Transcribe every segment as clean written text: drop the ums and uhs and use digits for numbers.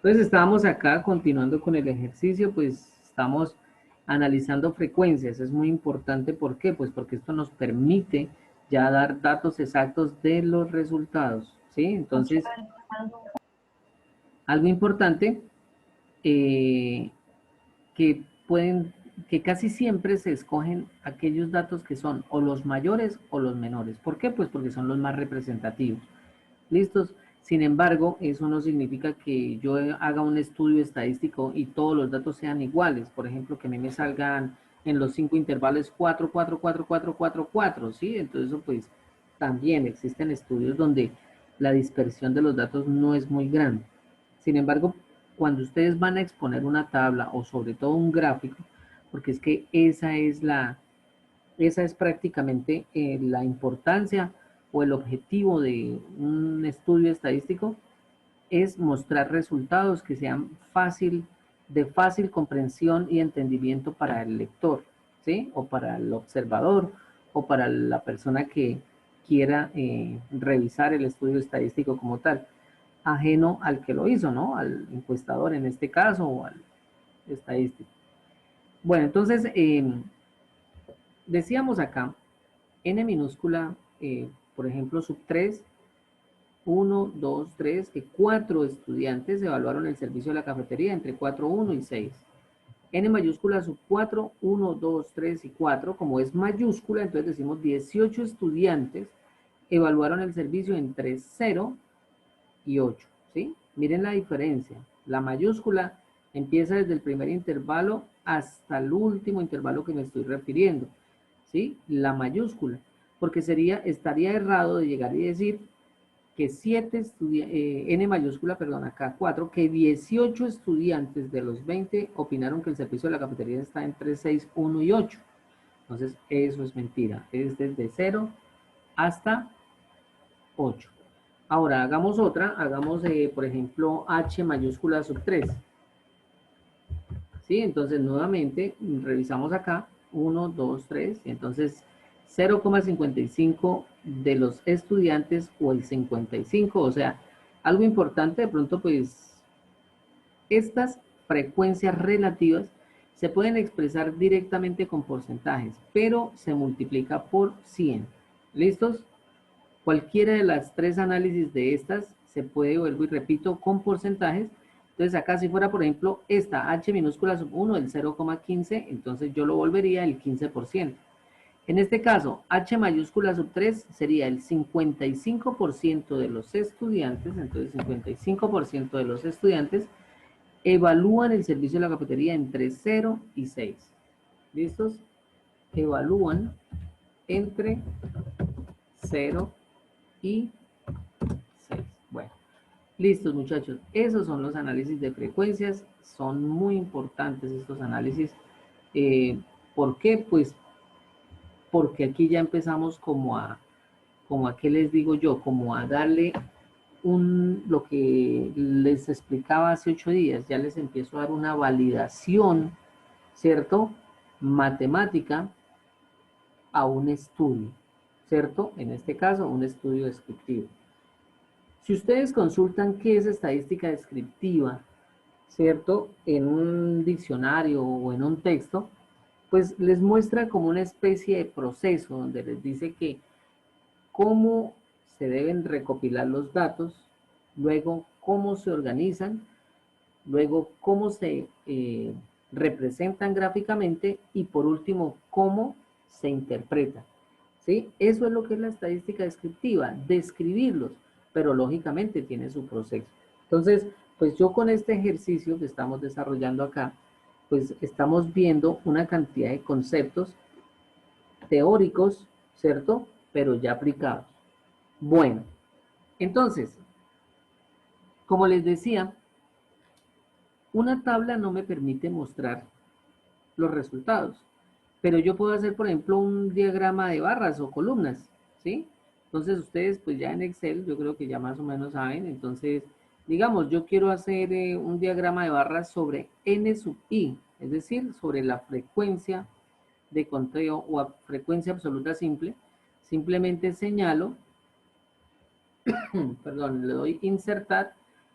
Entonces estábamos acá continuando con el ejercicio, pues estamos analizando frecuencias. Es muy importante, ¿por qué? Pues porque esto nos permite ya dar datos exactos de los resultados, ¿sí? Entonces, algo importante eh, que pueden, que casi siempre se escogen aquellos datos que son o los mayores o los menores. ¿Por qué? Pues porque son los más representativos. ¿Listos? Sin embargo, eso no significa que yo haga un estudio estadístico y todos los datos sean iguales. Por ejemplo, que a mí me salgan en los 5 intervalos 4, 4, 4, 4, 4, 4, ¿sí? Entonces, pues también existen estudios donde la dispersión de los datos no es muy grande. Sin embargo, cuando ustedes van a exponer una tabla o sobre todo un gráfico, porque es que esa es prácticamente la importancia o el objetivo de un estudio estadístico, es mostrar resultados que sean de fácil comprensión y entendimiento para el lector, ¿sí? O para el observador, o para la persona que quiera revisar el estudio estadístico como tal, ajeno al que lo hizo, ¿no? Al encuestador en este caso, o al estadístico. Bueno, entonces, decíamos acá, n minúscula, por ejemplo, sub 3, 1, 2, 3, que 4 estudiantes evaluaron el servicio de la cafetería entre 4, 1 y 6. N mayúscula sub 4, 1, 2, 3 y 4, como es mayúscula, entonces decimos 18 estudiantes evaluaron el servicio entre 0 y 8, ¿sí? Miren la diferencia. La mayúscula empieza desde el primer intervalo hasta el último intervalo que me estoy refiriendo, ¿sí? La mayúscula, porque estaría errado de llegar y decir que n mayúscula, perdón, acá 4, que 18 estudiantes de los 20 opinaron que el servicio de la cafetería está entre 6, 1 y 8. Entonces, eso es mentira. Es desde 0 hasta 8. Ahora, hagamos otra. Hagamos, por ejemplo, H mayúscula sub 3. ¿Sí? Entonces, nuevamente, revisamos acá. 1, 2, 3. Entonces, 0,55 de los estudiantes o el 55. O sea, algo importante, de pronto, pues, estas frecuencias relativas se pueden expresar directamente con porcentajes, pero se multiplica por 100. ¿Listos? Cualquiera de las tres análisis de estas se puede, vuelvo y repito, con porcentajes. Entonces acá si fuera, por ejemplo, esta H minúscula sub 1, el 0,15, entonces yo lo volvería el 15%. En este caso, H mayúscula sub 3 sería el 55% de los estudiantes, entonces 55% de los estudiantes evalúan el servicio de la cafetería entre 0 y 6. ¿Listos? Evalúan entre 0 y 6. Bueno, listos muchachos. Esos son los análisis de frecuencias. Son muy importantes estos análisis. ¿Por qué? Pues porque aquí ya empezamos como a qué les digo yo, como a darle lo que les explicaba hace 8 días, ya les empiezo a dar una validación, ¿cierto? Matemática a un estudio, ¿cierto? En este caso, un estudio descriptivo. Si ustedes consultan qué es estadística descriptiva, ¿cierto? En un diccionario o en un texto, pues les muestra como una especie de proceso donde les dice que cómo se deben recopilar los datos, luego cómo se organizan, luego cómo se representan gráficamente y por último cómo se interpretan. ¿Sí? Eso es lo que es la estadística descriptiva, describirlos, pero lógicamente tiene su proceso. Entonces, pues yo con este ejercicio que estamos desarrollando acá, pues estamos viendo una cantidad de conceptos teóricos, ¿cierto? Pero ya aplicados. Bueno, entonces, como les decía, una tabla no me permite mostrar los resultados, pero yo puedo hacer, por ejemplo, un diagrama de barras o columnas, ¿sí? Entonces ustedes, pues ya en Excel, yo creo que ya más o menos saben, entonces, digamos, yo quiero hacer un diagrama de barras sobre N sub I, es decir, sobre la frecuencia de conteo o a frecuencia absoluta simple, simplemente señalo, perdón, le doy insertar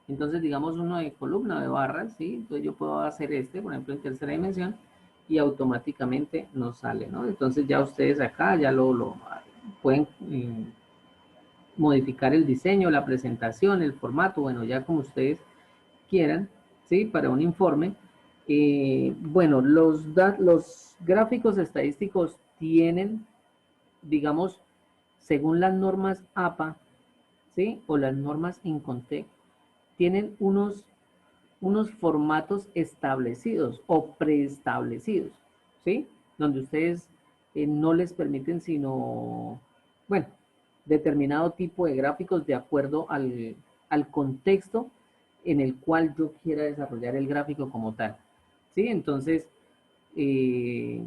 Entonces, digamos uno de columna, de barras, ¿sí? Entonces yo puedo hacer este, por ejemplo, en tercera dimensión, y automáticamente nos sale, ¿no? Entonces ya ustedes acá ya lo pueden modificar el diseño, la presentación, el formato, bueno, ya como ustedes quieran, ¿sí? Para un informe. Bueno, los gráficos estadísticos tienen, digamos, según las normas APA, ¿sí? O las normas INCONTEC, tienen unos formatos establecidos o preestablecidos, ¿sí? Donde ustedes no les permiten sino, bueno, determinado tipo de gráficos de acuerdo al contexto en el cual yo quiera desarrollar el gráfico como tal, ¿sí? Entonces, eh,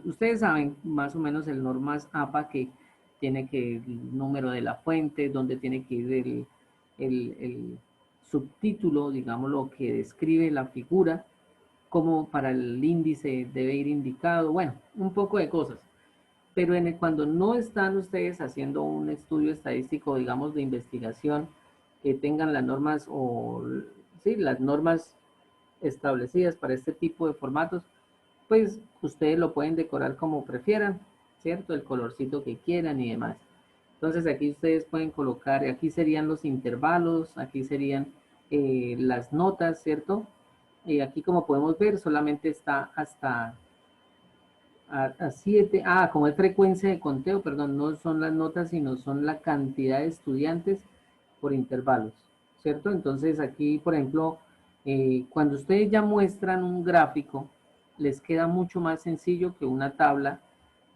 ustedes saben más o menos el normas APA que tiene que el número de la fuente, donde tiene que ir el subtítulo, digamos, lo que describe la figura, como para el índice debe ir indicado, bueno, un poco de cosas. Pero cuando no están ustedes haciendo un estudio estadístico, digamos, de investigación, que tengan las normas o, sí, las normas establecidas para este tipo de formatos, pues ustedes lo pueden decorar como prefieran, ¿cierto? El colorcito que quieran y demás. Entonces aquí ustedes pueden colocar, aquí serían los intervalos, aquí serían las notas, ¿cierto? Y aquí como podemos ver solamente está hasta a 7, como es frecuencia de conteo, perdón, no son las notas, sino son la cantidad de estudiantes por intervalos, ¿cierto? Entonces aquí, por ejemplo, cuando ustedes ya muestran un gráfico, les queda mucho más sencillo que una tabla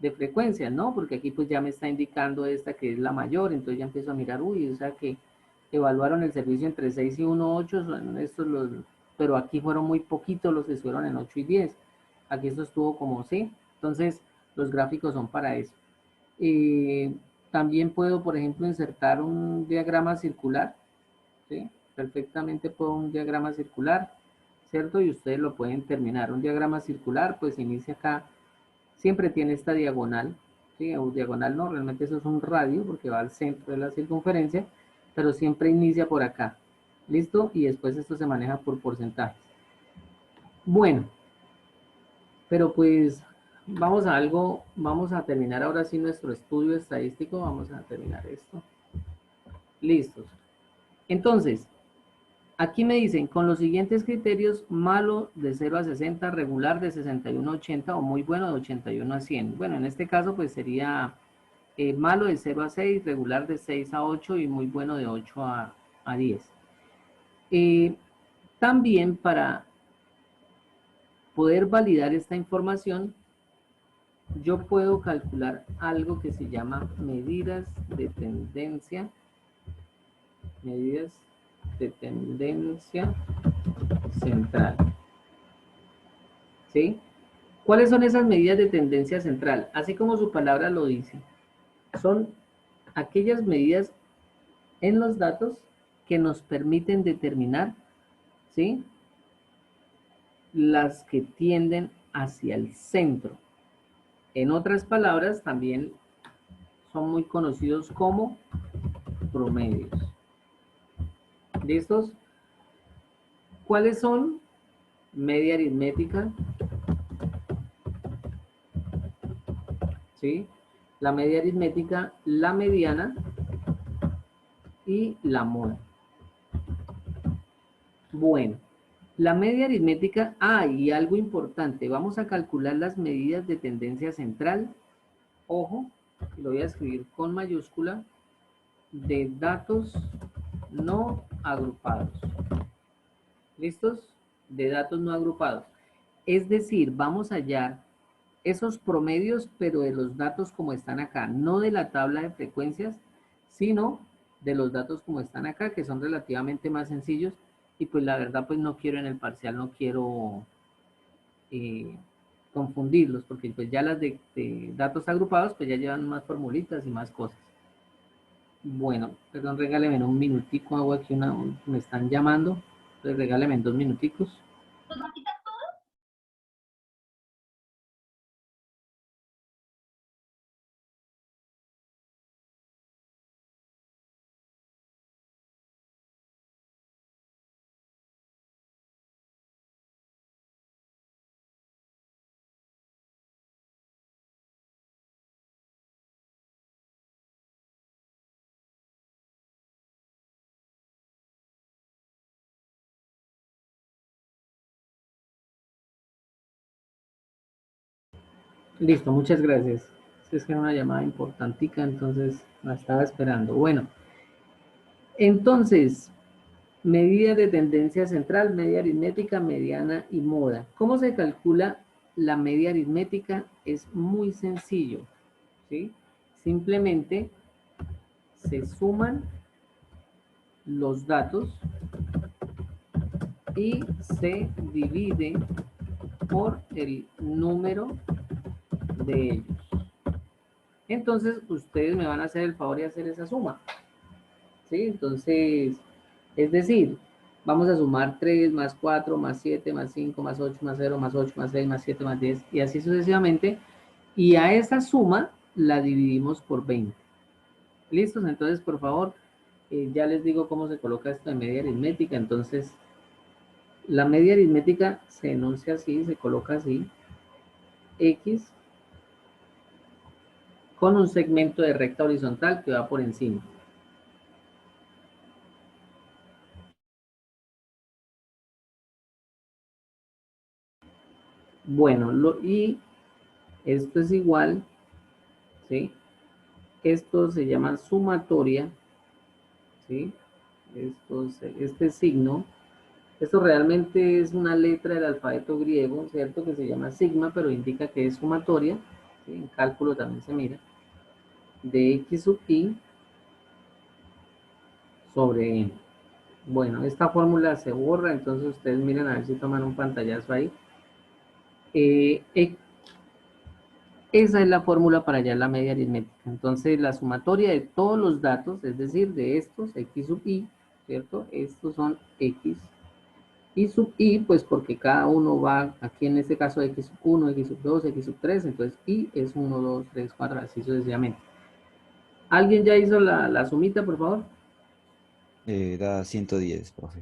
de frecuencias, ¿no? Porque aquí pues ya me está indicando esta que es la mayor, entonces ya empiezo a mirar, uy, o sea que evaluaron el servicio entre 6 y 1,8, son estos los, pero aquí fueron muy poquitos los que estuvieron en 8 y 10. Aquí esto estuvo como, sí, entonces los gráficos son para eso. También puedo, por ejemplo, insertar un diagrama circular, ¿sí? Perfectamente puedo un diagrama circular, ¿cierto? Y ustedes lo pueden terminar. Un diagrama circular, pues inicia acá, siempre tiene esta diagonal, ¿sí? O diagonal no, realmente eso es un radio porque va al centro de la circunferencia, pero siempre inicia por acá, ¿listo? Y después esto se maneja por porcentajes. Bueno, pero pues vamos a algo, vamos a terminar ahora sí nuestro estudio estadístico, vamos a terminar esto. Listos. Entonces, aquí me dicen, con los siguientes criterios, malo de 0 a 60, regular de 61 a 80 o muy bueno de 81 a 100. Bueno, en este caso pues sería malo de 0 a 6, regular de 6 a 8 y muy bueno de 8 a 10. También para poder validar esta información, yo puedo calcular algo que se llama medidas de tendencia central, ¿sí? ¿Cuáles son esas medidas de tendencia central? Así como su palabra lo dice, son aquellas medidas en los datos que nos permiten determinar, ¿sí? Las que tienden hacia el centro. En otras palabras, también son muy conocidos como promedios. ¿Listos? ¿Cuáles son? Media aritmética, ¿sí? La media aritmética, la mediana y la mona. Bueno, la media aritmética, y algo importante, vamos a calcular las medidas de tendencia central, ojo, lo voy a escribir con mayúscula, de datos no agrupados. ¿Listos? De datos no agrupados. Es decir, vamos a hallar esos promedios, pero de los datos como están acá, no de la tabla de frecuencias, sino de los datos como están acá, que son relativamente más sencillos, y pues la verdad pues no quiero en el parcial, no quiero eh, confundirlos, porque pues ya las de datos agrupados pues ya llevan más formulitas y más cosas. Bueno, perdón, regáleme un minutico, hago aquí me están llamando, entonces regáleme 2 minuticos. Listo, muchas gracias. Es que era una llamada importantica, entonces la estaba esperando. Bueno, entonces, medida de tendencia central, media aritmética, mediana y moda. ¿Cómo se calcula la media aritmética? Es muy sencillo, ¿sí? Simplemente se suman los datos y se divide por el número de ellos. Entonces, ustedes me van a hacer el favor de hacer esa suma, ¿sí? Entonces, es decir, vamos a sumar 3 más 4 más 7 más 5 más 8 más 0 más 8 más 6 más 7 más 10 y así sucesivamente. Y a esa suma la dividimos por 20. ¿Listos? Entonces, por favor, ya les digo cómo se coloca esto en media aritmética. Entonces, la media aritmética se enuncia así, se coloca así. X con un segmento de recta horizontal que va por encima. Bueno, y esto es igual, ¿sí? Esto se llama sumatoria, ¿sí? Este signo, esto realmente es una letra del alfabeto griego, ¿cierto? Que se llama sigma, pero indica que es sumatoria, ¿sí? En cálculo también se mira, de x sub i sobre n. Bueno, esta fórmula se borra, entonces ustedes miren a ver si toman un pantallazo ahí. Esa es la fórmula para hallar la media aritmética. Entonces, la sumatoria de todos los datos, es decir, de estos, x sub i, ¿cierto? Estos son x y sub i, pues porque cada uno va, aquí en este caso x sub 1, x sub 2, x sub 3, entonces i es 1, 2, 3, 4, así sucesivamente. ¿Alguien ya hizo la sumita, por favor? Da 110, profe.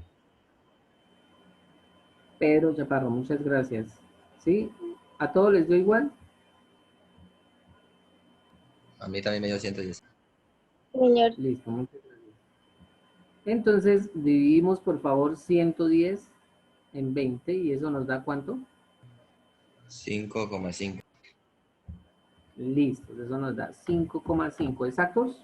Pedro Chaparro, muchas gracias. ¿Sí? ¿A todos les dio igual? A mí también me dio 110. Señor, Listo, muchas gracias. Entonces, dividimos por favor 110 en 20 y eso nos da ¿cuánto? 5,5. Listo, eso nos da 5,5 exactos.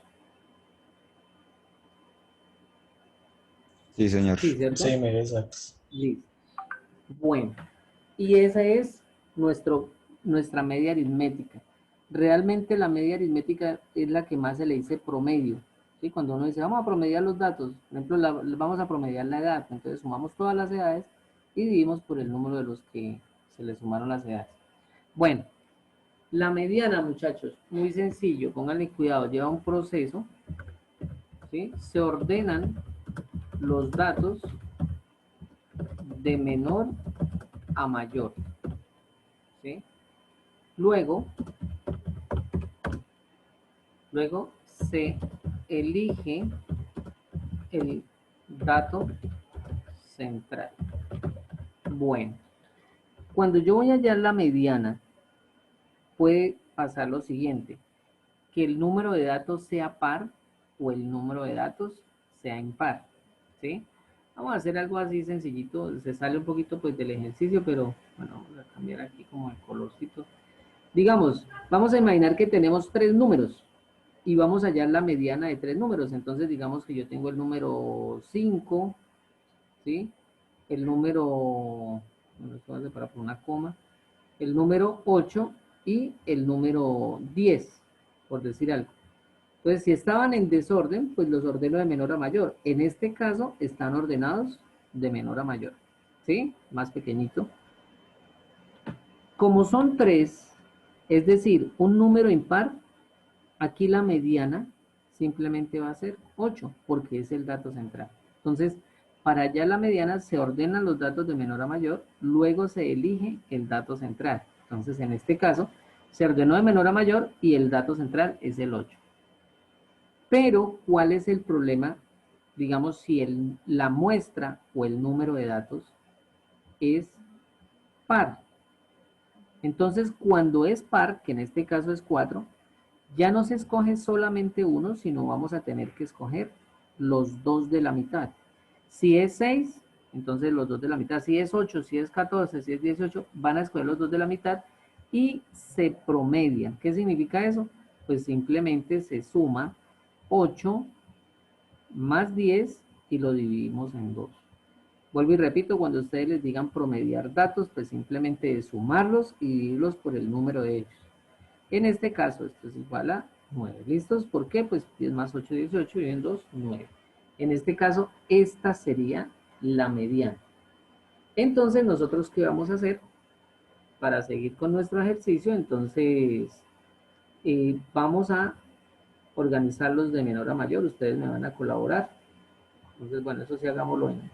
Sí, señor. Sí, ¿cierto? Sí, mire, exacto. Listo. Bueno, y esa es nuestra media aritmética. Realmente la media aritmética es la que más se le dice promedio. ¿Sí? Cuando uno dice, vamos a promediar los datos, por ejemplo, vamos a promediar la edad, entonces sumamos todas las edades y dividimos por el número de los que se le sumaron las edades. Bueno, la mediana, muchachos, muy sencillo, pónganle cuidado, lleva un proceso, ¿sí? Se ordenan los datos de menor a mayor, ¿sí? Luego se elige el dato central. Bueno, cuando yo voy a hallar la mediana, puede pasar lo siguiente, que el número de datos sea par o el número de datos sea impar, ¿sí? Vamos a hacer algo así sencillito, se sale un poquito pues del ejercicio, pero bueno, vamos a cambiar aquí como el colorcito. Digamos, vamos a imaginar que tenemos tres números y vamos a hallar la mediana de tres números. Entonces, digamos que yo tengo el número 5, ¿sí? El número, bueno, esto va a separar por una coma, el número 8 y el número 10, por decir algo. Entonces, si estaban en desorden, pues los ordeno de menor a mayor. En este caso, están ordenados de menor a mayor, ¿sí? Más pequeñito. Como son tres, es decir, un número impar, aquí la mediana simplemente va a ser 8, porque es el dato central. Entonces, para hallar la mediana se ordenan los datos de menor a mayor, luego se elige el dato central. Entonces, en este caso, se ordenó de menor a mayor y el dato central es el 8. Pero, ¿cuál es el problema? Digamos, si la muestra o el número de datos es par. Entonces, cuando es par, que en este caso es 4, ya no se escoge solamente uno, sino vamos a tener que escoger los dos de la mitad. Si es 6, entonces los dos de la mitad. Si es 8, si es 14, si es 18, van a escoger los dos de la mitad y se promedia. ¿Qué significa eso? Pues simplemente se suma 8 más 10 y lo dividimos en 2. Vuelvo y repito, cuando ustedes les digan promediar datos, pues simplemente es sumarlos y dividirlos por el número de ellos. En este caso, esto es igual a 9. ¿Listos? ¿Por qué? Pues 10 más 8, 18 y en 2, 9. En este caso, esta sería la mediana. Entonces, ¿nosotros qué vamos a hacer? Para seguir con nuestro ejercicio, entonces, vamos a organizarlos de menor a mayor. Ustedes me van a colaborar. Entonces, bueno, eso sí hagámoslo en...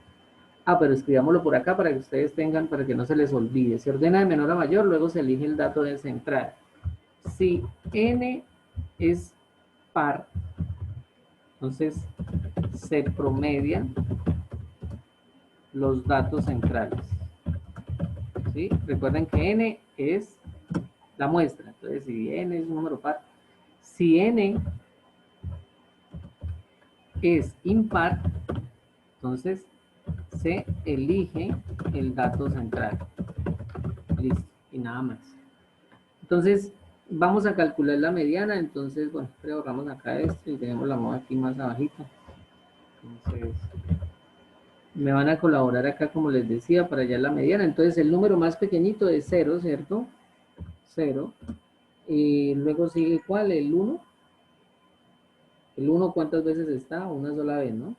pero escribámoslo por acá para que ustedes tengan, para que no se les olvide. Se ordena de menor a mayor, luego se elige el dato de central. Si n es par, entonces se promedian los datos centrales. ¿Sí? Recuerden que n es la muestra. Entonces, si n es un número par, si n es impar, entonces se elige el dato central. Listo, y nada más. Entonces, vamos a calcular la mediana. Entonces, bueno, ahorramos acá esto y tenemos la moda aquí más abajito. Entonces, me van a colaborar acá, como les decía, para hallar la mediana. Entonces, el número más pequeñito es 0, ¿cierto? 0. Y luego sigue, ¿cuál? El 1. El 1, ¿cuántas veces está? Una sola vez, ¿no?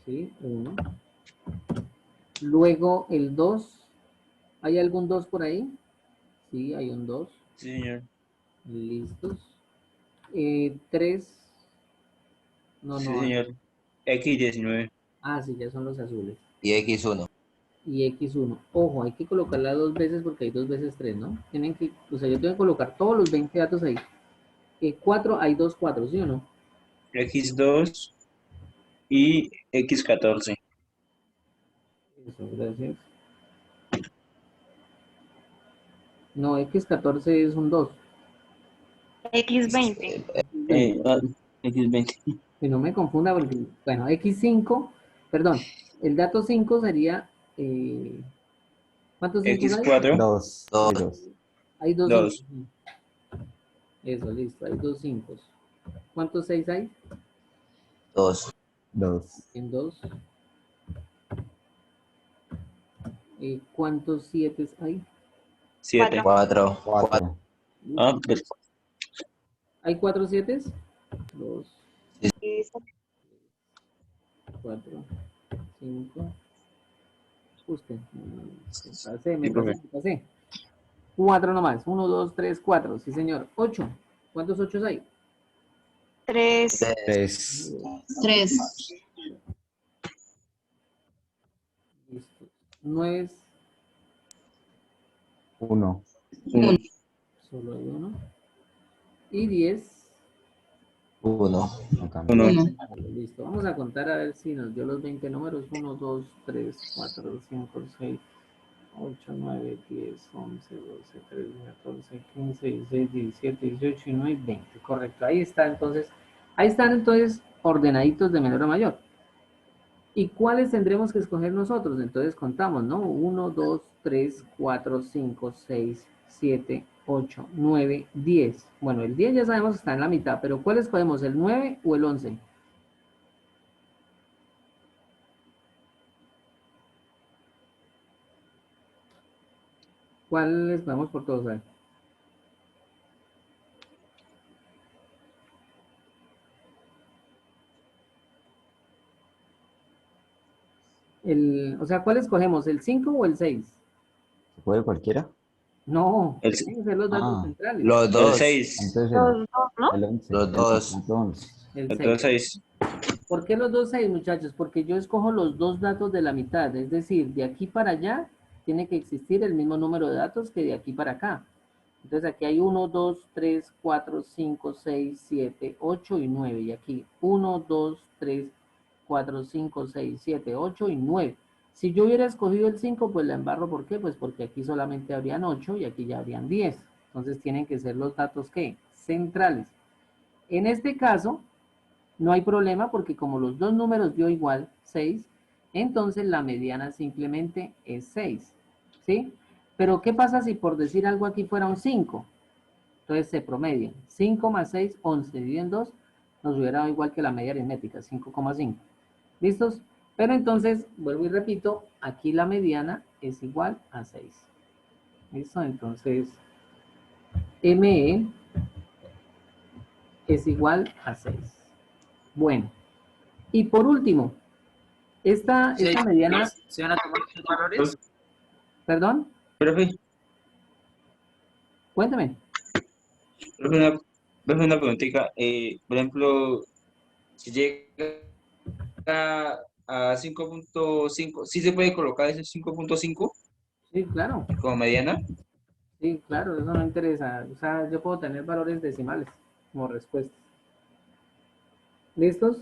Sí, 1. Luego el 2. ¿Hay algún 2 por ahí? Sí, hay un 2. Sí, señor. Listos. 3. No, Sí, no hay. señor. X19. Sí, ya son los azules. Y X1. Y X1. Ojo, hay que colocarla 2 veces porque hay 2 veces 3, ¿no? Tienen que, o sea, yo tengo que colocar todos los 20 datos ahí. 4, hay 2 4, ¿sí o no? X2 y X14. Eso, gracias. No, X14 es un 2. X20. X20. Que no me confunda porque, bueno, X5, perdón, el dato 5 sería, ¿cuántos 5 hay? X4. 2. Hay 2. 2. Hay 2 5. 2. Eso, listo, hay 2 5. ¿Cuántos 6 hay? 2. 2. En 2. ¿Cuántos 7 hay? 7. 4. 4. Ah, pues, ¿Hay 4 7? 2, Listo. 4, 5. Usted, me Sí, profe. pasé. 4 nomás. 1, 2, 3, 4. Sí, señor. 8. ¿Cuántos 8 hay? 3. 3. 3, Listo. 9. 1. 1. Solo hay 1. Y 10. 1. No cambia. 1. 1, Listo. Vamos a contar a ver si nos dio los 20 números. 1, 2, 3, 4, 5, 6, 8, 9, 10, 11, 12, 13, 14, 15, 16, 17, 18, 19 y 20. Correcto. Ahí está. Entonces, ahí están entonces ordenaditos de menor a mayor. ¿Y cuáles tendremos que escoger nosotros? Entonces contamos, ¿no? 1, 2, 3, 4, 5, 6, 7, 8, 9, 10. Bueno, el 10 ya sabemos que está en la mitad, pero ¿cuál escogemos? ¿El 9 o el 11? ¿Cuál escogemos por todos? A ver. O sea, ¿cuál escogemos? ¿El 5 o el 6? ¿Se puede cualquiera? No, El, tienen que ser los datos centrales. Los el 2. 6. Entonces Los 2, ¿no? el 11. Los dos. Entonces, El El 6. 6. ¿Por qué los dos 6, muchachos? Porque yo escojo los dos datos de la mitad, es decir, de aquí para allá tiene que existir el mismo número de datos que de aquí para acá. Entonces aquí hay 1, 2, 3, 4, 5, 6, 7, 8 y 9. Y aquí 1, 2, 3, 4, 5, 6, 7, 8 y 9. Si yo hubiera escogido el 5, pues la embarro. ¿Por qué? Pues porque aquí solamente habrían 8 y aquí ya habrían 10. Entonces tienen que ser los datos, ¿qué? Centrales. En este caso, no hay problema porque como los dos números dio igual, 6, entonces la mediana simplemente es 6. ¿Sí? Pero ¿qué pasa si por decir algo aquí fuera un 5? Entonces se promedia. 5 más 6, 11, dividido en 2, nos hubiera dado igual que la media aritmética, 5,5. ¿Listos? Pero entonces, vuelvo y repito, aquí la mediana es igual a 6. ¿Listo? Entonces, ME es igual a 6. Bueno, y por último, esta mediana... ¿Se van a tomar los valores? ¿Perdón? Profe, Cuéntame. una preguntita. Por ejemplo, si llega a 5.5, ¿sí se puede colocar ese 5.5 Sí, claro. como mediana? Sí, claro, eso no interesa. O sea, yo puedo tener valores decimales como respuestas. ¿Listos?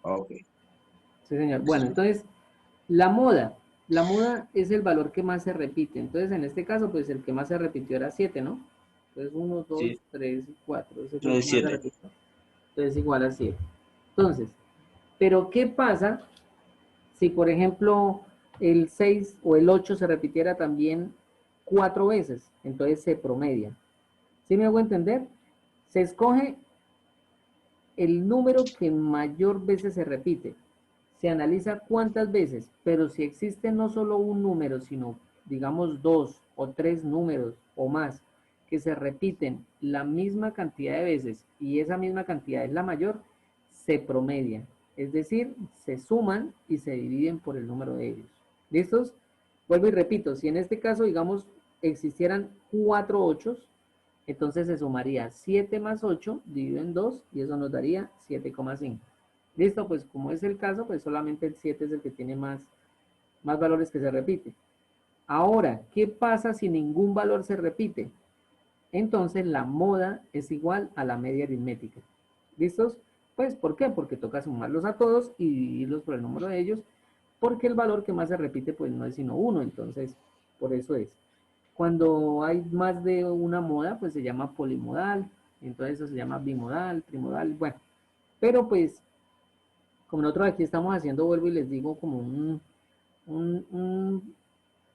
Ok. Sí, señor. Bueno, entonces, la moda. La moda es el valor que más se repite. Entonces, en este caso, pues el que más se repitió era 7, ¿no? Entonces, 1, 2, Sí, 3 y 4. Ese fue no el es que más se 7. repitió. Entonces, igual a 7. Entonces, pero ¿qué pasa si, por ejemplo, el 6 o el 8 se repitiera también 4 veces? Entonces se promedia. ¿Sí me hago entender? Se escoge el número que mayor veces se repite. Se analiza cuántas veces, pero si existe no solo un número, sino digamos 2 o 3 números o más que se repiten la misma cantidad de veces y esa misma cantidad es la mayor, se promedian. Es decir, se suman y se dividen por el número de ellos. ¿Listos? Vuelvo y repito, si en este caso, digamos, existieran 4 ochos, entonces se sumaría 7 más 8 dividido en 2 y eso nos daría 7,5. Listo, pues como es el caso, pues solamente el 7 es el que tiene más valores que se repite. Ahora, ¿qué pasa si ningún valor se repite? Entonces la moda es igual a la media aritmética. ¿Listos? Pues, ¿por qué? Porque toca sumarlos a todos y dividirlos por el número de ellos, porque el valor que más se repite pues no es sino 1, entonces por eso es. Cuando hay más de una moda, pues se llama polimodal, entonces eso se llama bimodal, trimodal, bueno. Pero pues, como nosotros aquí estamos haciendo, vuelvo y les digo, como un, un,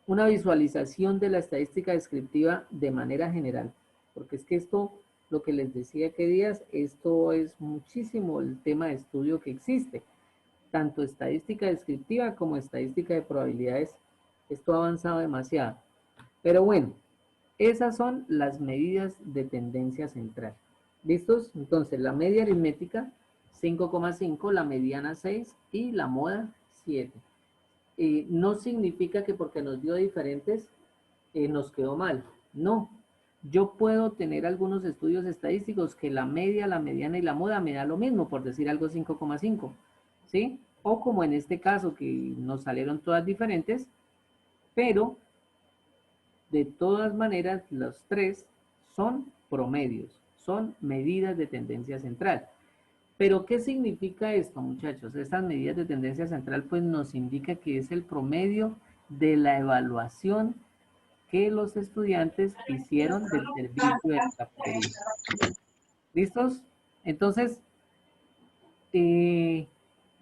una visualización de la estadística descriptiva de manera general, porque es que esto, lo que les decía que días, esto es muchísimo el tema de estudio que existe, tanto estadística descriptiva como estadística de probabilidades, esto ha avanzado demasiado. Pero bueno, esas son las medidas de tendencia central. ¿Listos? Entonces, la media aritmética, 5,5, la mediana 6 y la moda 7. No significa que porque nos dio diferentes nos quedó mal. No. Yo puedo tener algunos estudios estadísticos que la media, la mediana y la moda me da lo mismo, por decir algo 5,5. ¿Sí? O como en este caso que nos salieron todas diferentes, pero de todas maneras los tres son promedios, son medidas de tendencia central. Pero, ¿qué significa esto, muchachos? Estas medidas de tendencia central pues nos indica que es el promedio de la evaluación que los estudiantes hicieron del servicio de la cafetería. ¿Listos? Entonces,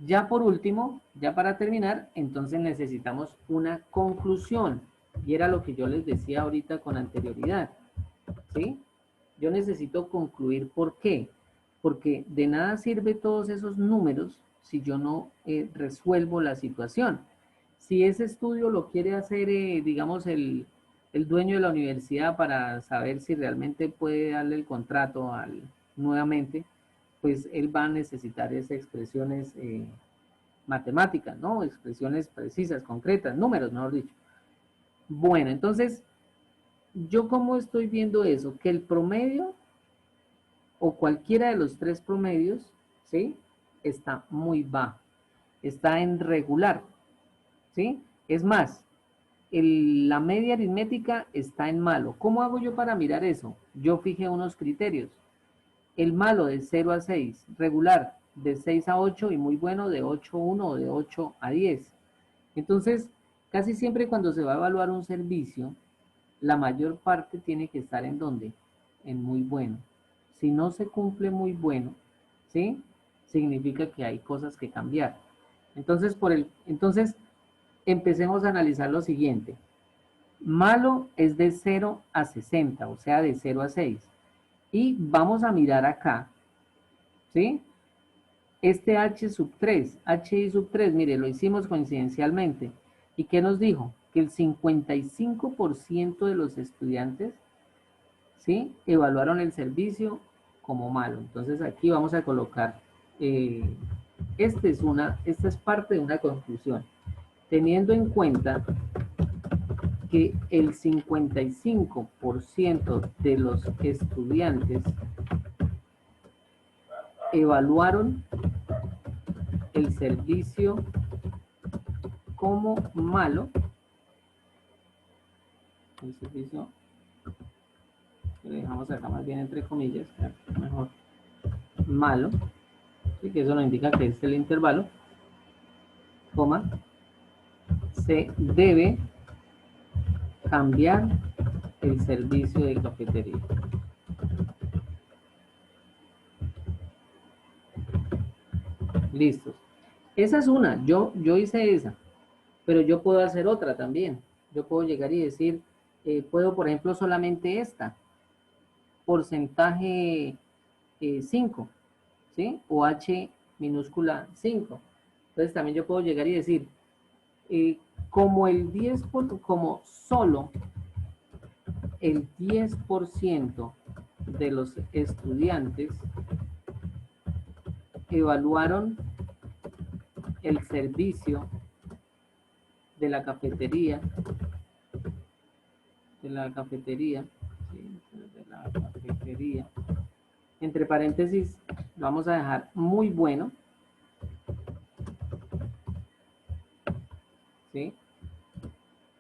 ya por último, ya para terminar, entonces necesitamos una conclusión. Y era lo que yo les decía ahorita con anterioridad. ¿Sí? Yo necesito concluir. ¿Por qué? Porque de nada sirve todos esos números si yo no resuelvo la situación. Si ese estudio lo quiere hacer, digamos, el dueño de la universidad para saber si realmente puede darle el contrato nuevamente, pues él va a necesitar esas expresiones matemáticas, ¿no? Expresiones precisas, concretas, números, mejor dicho. Bueno, entonces, ¿yo cómo estoy viendo eso? Que el promedio o cualquiera de los tres promedios, ¿sí? Está muy bajo, está en regular, ¿sí? Es más, la media aritmética está en malo. ¿Cómo hago yo para mirar eso? Yo fijé unos criterios. El malo de 0 a 6, regular de 6 a 8 y muy bueno de 8 a 1 o de 8 a 10. Entonces, casi siempre cuando se va a evaluar un servicio, la mayor parte tiene que estar en ¿dónde? En muy bueno. Si no se cumple muy bueno, ¿sí? Significa que hay cosas que cambiar. Entonces, entonces empecemos a analizar lo siguiente. Malo es de 0 a 60, o sea, de 0 a 6. Y vamos a mirar acá, ¿sí? Este H sub 3, HI sub 3, mire, lo hicimos coincidencialmente. ¿Y qué nos dijo? Que el 55% de los estudiantes, ¿sí?, evaluaron el servicio como malo. Entonces aquí vamos a colocar, esta es parte de una conclusión. Teniendo en cuenta que el 55% de los estudiantes evaluaron el servicio como malo, el servicio, lo dejamos acá más bien entre comillas, mejor, malo, ¿sí?, que eso nos indica que es el intervalo, coma, se debe cambiar el servicio de cafetería. Listos. Esa es una, yo hice esa, pero yo puedo hacer otra también. Yo puedo llegar y decir, puedo por ejemplo solamente esta, porcentaje 5, ¿sí? O H minúscula 5. Entonces también yo puedo llegar y decir, como como solo el 10% de los estudiantes evaluaron el servicio de la cafetería, ¿sí? Entre paréntesis, vamos a dejar muy bueno, ¿sí?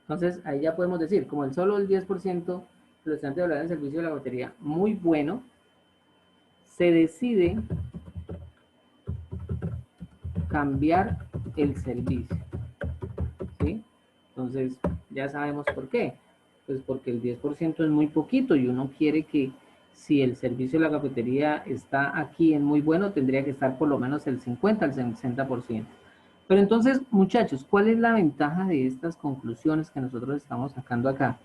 Entonces, ahí ya podemos decir, como solo el 10% de los estudiantes evaluaron el servicio de la cafetería muy bueno, se decide cambiar el servicio, ¿sí? Entonces, ya sabemos por qué. Pues porque el 10% es muy poquito y uno quiere que si el servicio de la cafetería está aquí en muy bueno, tendría que estar por lo menos el 50 al 60%. Pero entonces, muchachos, ¿cuál es la ventaja de estas conclusiones que nosotros estamos sacando acá?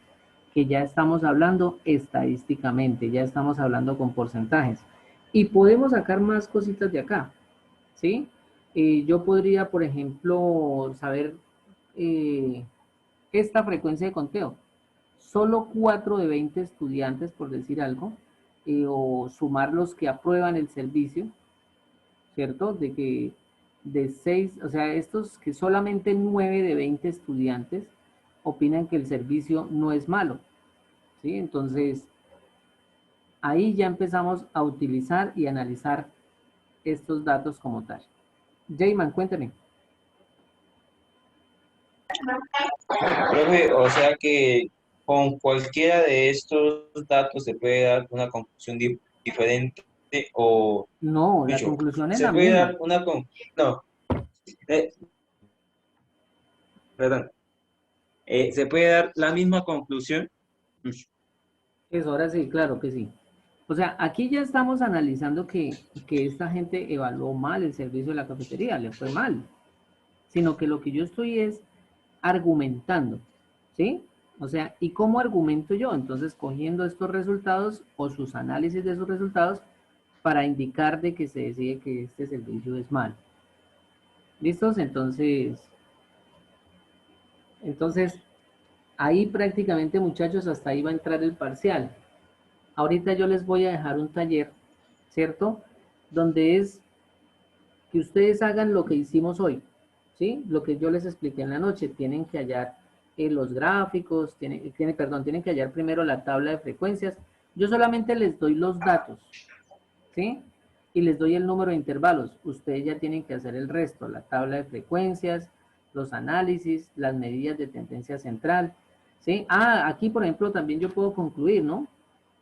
Que ya estamos hablando estadísticamente, ya estamos hablando con porcentajes. Y podemos sacar más cositas de acá, ¿sí? Yo podría, por ejemplo, saber esta frecuencia de conteo. Solo 4 de 20 estudiantes, por decir algo, o sumar los que aprueban el servicio, ¿cierto? De que de 6, o sea, estos que solamente 9 de 20 estudiantes opinan que el servicio no es malo, ¿sí? Entonces, ahí ya empezamos a utilizar y analizar estos datos como tal. Jayman, cuéntame. Profe, o sea que con cualquiera de estos datos se puede dar una conclusión diferente o, No, la dicho, conclusión es se la puede misma. dar una no, eh, perdón, se puede dar la misma conclusión. Eso, ahora sí, claro que sí. O sea, aquí ya estamos analizando que esta gente evaluó mal el servicio de la cafetería, le fue mal. Sino que lo que yo estoy es argumentando, ¿sí? O sea, ¿y cómo argumento yo? Entonces, cogiendo estos resultados o sus análisis de esos resultados para indicar de que se decide que este servicio es mal. ¿Listos? Entonces, ahí prácticamente, muchachos, hasta ahí va a entrar el parcial. Ahorita yo les voy a dejar un taller, ¿cierto? Donde es que ustedes hagan lo que hicimos hoy, ¿sí? Lo que yo les expliqué en la noche. Tienen que hallar los gráficos, tienen que hallar primero la tabla de frecuencias. Yo solamente les doy los datos, ¿sí? Y les doy el número de intervalos. Ustedes ya tienen que hacer el resto, la tabla de frecuencias, los análisis, las medidas de tendencia central, ¿sí? Ah, aquí por ejemplo también yo puedo concluir, ¿no?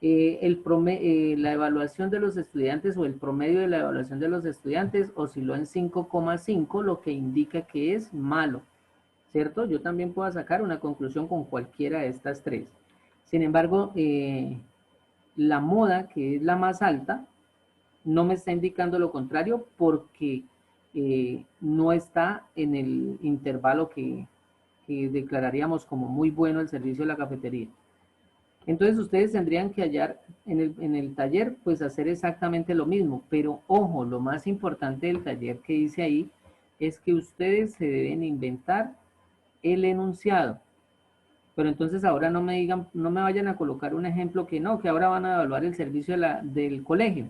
La evaluación de los estudiantes o el promedio de la evaluación de los estudiantes osciló en 5,5, lo que indica que es malo, ¿cierto? Yo también puedo sacar una conclusión con cualquiera de estas tres. Sin embargo, la moda, que es la más alta, no me está indicando lo contrario porque no está en el intervalo que que declararíamos como muy bueno el servicio de la cafetería. Entonces ustedes tendrían que hallar en el taller, pues hacer exactamente lo mismo, pero ojo, lo más importante del taller que dice ahí es que ustedes se deben inventar el enunciado. Pero entonces ahora no me digan, no me vayan a colocar un ejemplo que no, que ahora van a evaluar el servicio del colegio,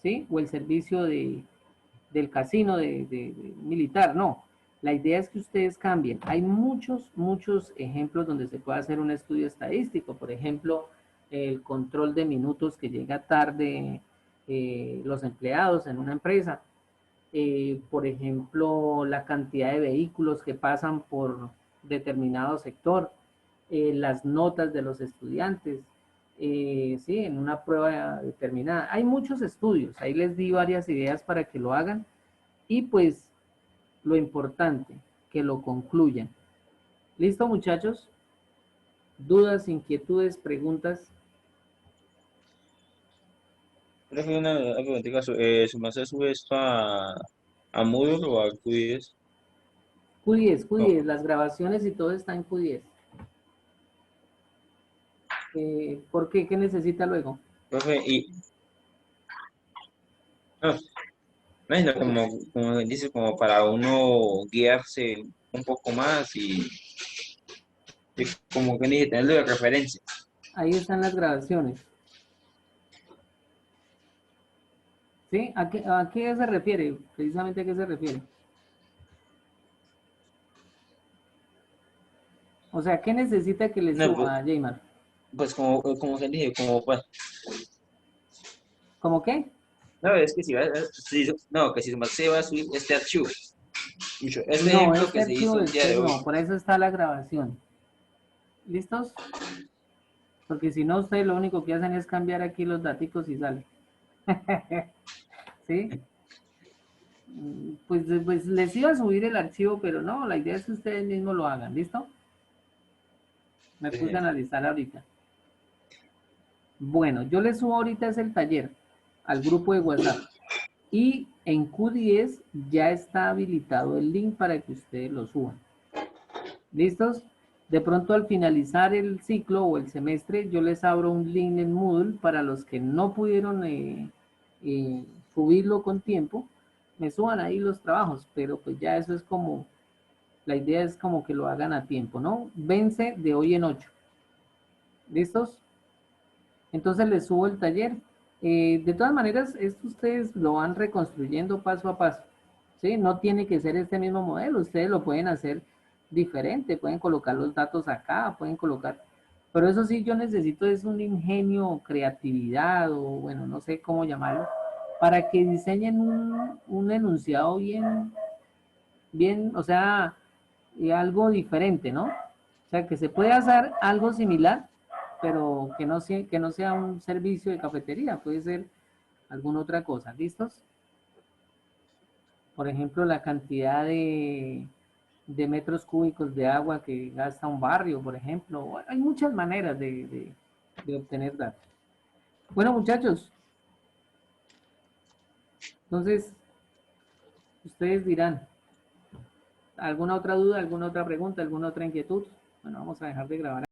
¿sí? O el servicio del casino de militar, no. La idea es que ustedes cambien. Hay muchos ejemplos donde se puede hacer un estudio estadístico. Por ejemplo, el control de minutos que llega tarde los empleados en una empresa. Por ejemplo, la cantidad de vehículos que pasan por determinado sector. Las notas de los estudiantes. Sí, en una prueba determinada. Hay muchos estudios. Ahí les di varias ideas para que lo hagan. Y pues lo importante, que lo concluyan. ¿Listo, muchachos? ¿Dudas, inquietudes, preguntas? Profe, una preguntita, ¿su merced sube esto a Moodle o a Q10? Q10, No, Q10, las grabaciones y todo está en Q10. ¿Por qué? ¿Qué necesita luego? profe, no, imagino como dice, como para uno guiarse un poco más y como que necesita tenerlo de referencia. Ahí están las grabaciones. ¿Sí? ¿A qué se refiere? Precisamente a qué se refiere. O sea, ¿qué necesita que le No, suba, Jaymar? pues como se dice, como pues, ¿Cómo qué? no, es que no, que si su merced va a subir este archivo, este No, ejemplo este que se archivo hizo el día de después hoy. no, por eso está la grabación. ¿Listos? Porque si no, ustedes lo único que hacen es cambiar aquí los daticos y sale. ¿Sí? Pues les iba a subir el archivo, pero no, la idea es que ustedes mismos lo hagan, ¿listo? Me puse a analizar ahorita. Bueno, yo les subo ahorita es el taller al grupo de WhatsApp. Y en Q10 ya está habilitado el link para que ustedes lo suban. ¿Listos? De pronto al finalizar el ciclo o el semestre, yo les abro un link en Moodle para los que no pudieron subirlo con tiempo, me suban ahí los trabajos, pero pues ya eso es como, la idea es como que lo hagan a tiempo, ¿no? Vence de hoy en 8. ¿Listos? Entonces les subo el taller. De todas maneras, esto ustedes lo van reconstruyendo paso a paso, ¿sí? No tiene que ser este mismo modelo, ustedes lo pueden hacer diferente, pueden colocar los datos acá, pueden colocar, pero eso sí, yo necesito es un ingenio, creatividad, o bueno, no sé cómo llamarlo, para que diseñen un enunciado bien, o sea, algo diferente, ¿no? O sea, que se puede hacer algo similar, pero que no sea un servicio de cafetería, puede ser alguna otra cosa. ¿Listos? Por ejemplo, la cantidad de metros cúbicos de agua que gasta un barrio, por ejemplo. Hay muchas maneras de obtener datos. Bueno, muchachos, entonces, ustedes dirán, ¿alguna otra duda, alguna otra pregunta, alguna otra inquietud? Bueno, vamos a dejar de grabar.